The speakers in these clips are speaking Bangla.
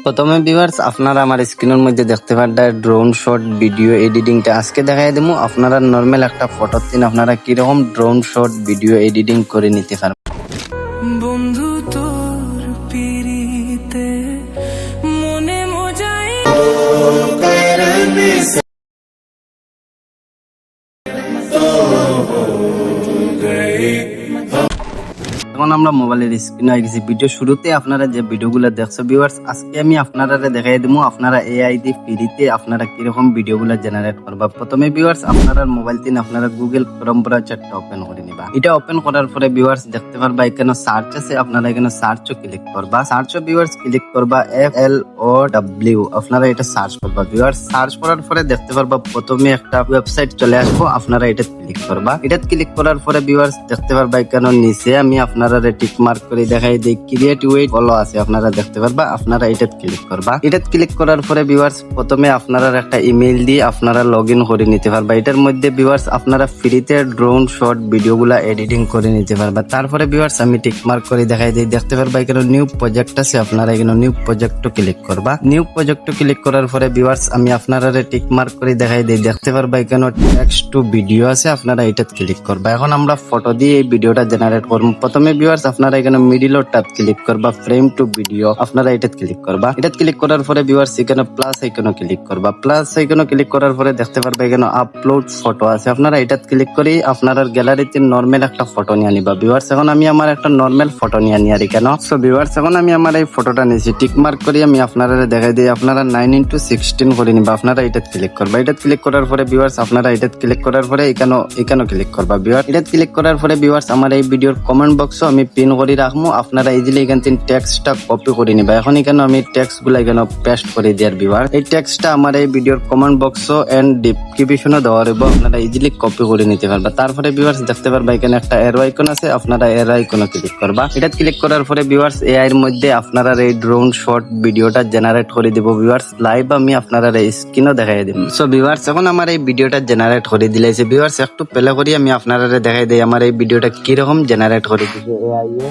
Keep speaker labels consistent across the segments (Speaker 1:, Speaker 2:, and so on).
Speaker 1: প্রথমে ভিউয়ার্স আপনারা আমার স্ক্রিনের মধ্যে দেখতে পারবেন ড্রোন শট ভিডিও এডিটিংটা আজকে দেখাই দেবো। আপনারা নর্মাল একটা ফটো দিন আপনারা কিরকম ড্রোন শট ভিডিও এডিটিং করে নিতে পারবেন।
Speaker 2: বন্ধু তোর পিরিতে মনে মজাই
Speaker 1: এখন আমরা মোবাইলের স্ক্রিনে আই গেছি। ভিডিও শুরুতে আপনারা যে ভিডিওগুলো দেখছো ভিউয়ার্স, আজকে আমি আপনারা দেখাই দেবো আপনারা এআই দিয়ে ফ্রিতে আপনারা কিরকম ভিডিওগুলো জেনারেট করবা। প্রথমে ভিউয়ার্স আপনারা মোবাইল থেকে আপনারা গুগল ক্রোম ব্রাউজারটা ওপেন করে নিবা। এটা ওপেন করার পরে ভিউয়ার্স দেখতে পারবা এখানে সার্চ আছে, আপনারা এখানে সার্চও ক্লিক করবা। সার্চও ভিউয়ার্স ক্লিক করবা FLOW, আপনারা এটা সার্চ করবা। ভিউয়ার্স সার্চ করার পরে দেখতে পারবা প্রথমে একটা ওয়েবসাইট চলে আসবো, আপনারা এটা ক্লিক করবা। এটা ক্লিক করার পরে ভিউয়ার্স দেখতে পারবা এখানে নিচে আমি আপনারা টিক মার্ক করে দেখাই দিই ক্রিয়েট উইথ ফলো আছে, আপনারা দেখতে পারবা। আপনারা এটা ক্লিক করবা। এটা ক্লিক করার পরে ভিউয়ার্স প্রথমে আপনারা একটা ইমেল দিয়ে আপনারা লগইন করে নিতে পারবা। এটার মধ্যে ভিউয়ার্স আপনারা ফ্রিতে ড্রোন শট ভিডিওগুলা এডিটিং করে নিতে পারবা। তারপরে ভিউয়ার্স আমি টিক মার্ক করে দেখাই দিই, দেখতে পারবা এখানে নিউ প্রজেক্ট আছে, আপনারা এখানে নিউ প্রজেক্ট ক্লিক করবা। নিউ প্রজেক্ট ক্লিক করার পরে ভিউয়ার্স আমি আপনারা টিক মার্ক করে দেখাই দিই, দেখতে পারবা এখানে টেক্সট টু ভিডিও আছে, আপনারা এটা ক্লিক করবা। এখন আমরা ফটো দিয়ে এই ভিডিওটা জেনারেট করব। প্রথমে ভিউয়ার্স আপনারা এখানে মিডিল ট্যাব ক্লিক করবা, ফ্রেম টু ভিডিও আপনারা এটা ক্লিক করবা। এটা ক্লিক করার পরে ভিউয়ার্স এখানে প্লাস আইকনে ক্লিক করবা। প্লাস আইকনে ক্লিক করার পরে দেখতে পারবা এখানে আপলোড ফটো আছে, আপনারা এটা ক্লিক করে আপনার গ্যালারিতে নরমাল একটা ফটো নিয়ে নিবা। ভিউয়ার্স এখন আমি আমার একটা নরমাল ফটো নিয়ে নিয়ে কেন। সো ভিউয়ার্স এখন আমি আমার এই ফটোটা নিয়েছি, টিক মার্ক করে আমি আপনারা দেখাই দিই, আপনারা 9:16 করে নিবা। আপনারা এটা ক্লিক করবা। এটা ক্লিক করার পরে ভিউয়ার্স আপনারা এটা ক্লিক করার পরে এখানে ক্লিক করবা। ভিউয়ার্স এটা ক্লিক করার পরে ভিউয়ার্স আমার এই ভিডিওর কমেন্ট বক্সও আমি পিন করে রাখবো, আপনারা ইজিলি এখান থেকে টেক্সটটা কপি করে নিবা। এখন এখানে আমি টেক্সট গুলা এখানে পেস্ট করে দিয়ার ভিউয়ার্স এই টেক্সটটা আমার এই ভিডিওর কমেন্ট বক্সও এন্ড ডেসক্রিপশনে দেওয়া রইব, আপনারা ইজিলি কপি করে নিতে পারবা। তারপরে ভিউয়ার্স দেখতে পারবা এখানে একটা এরো আইকন আছে, আপনারা এরো আইকনে ক্লিক করবা। এটা ক্লিক করার পরে ভিউয়ার্স এআই এর মধ্যে আপনারা এই ড্রোন শট ভিডিওটা জেনারেট করে দিব। ভিউয়ার্স লাইভ আমি আপনারা এই স্ক্রিনও দেখাই দিব। সো ভিউয়ার্স এখন আমার এই ভিডিওটা জেনারেট করে দিলাইছে। ভিউয়ার্স একটু প্লে করি আমি আপনারা দেখাই দিই আমার এই ভিডিওটা কিরকম জেনারেট করে দিছে এআই এ।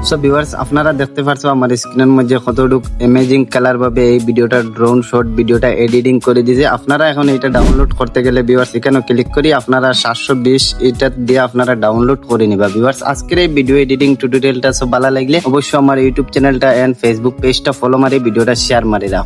Speaker 1: সো ভিউয়ার্স আপনারা দেখতে পারছো আমার স্ক্রিনের মধ্যে কতটুক অ্যামেজিং কালার ভাবে এই ভিডিওটা ড্রোন শট ভিডিওটা এডিটিং করে দিয়েছে। আপনারা এখন এটা ডাউনলোড করতে গেলে ভিউয়ার্স এখানে ক্লিক করি আপনারা 720 এটা দিয়ে আপনারা ডাউনলোড করে নিবা। ভিউয়ার্স আজকের এই ভিডিও এডিটিং টিউটোরিয়ালটা সব ভালো লাগলে অবশ্যই আমার ইউটিউব চ্যানেলটা এন্ড ফেসবুক পেজটা ফলো মারি ভিডিওটা শেয়ার মারি রাখ।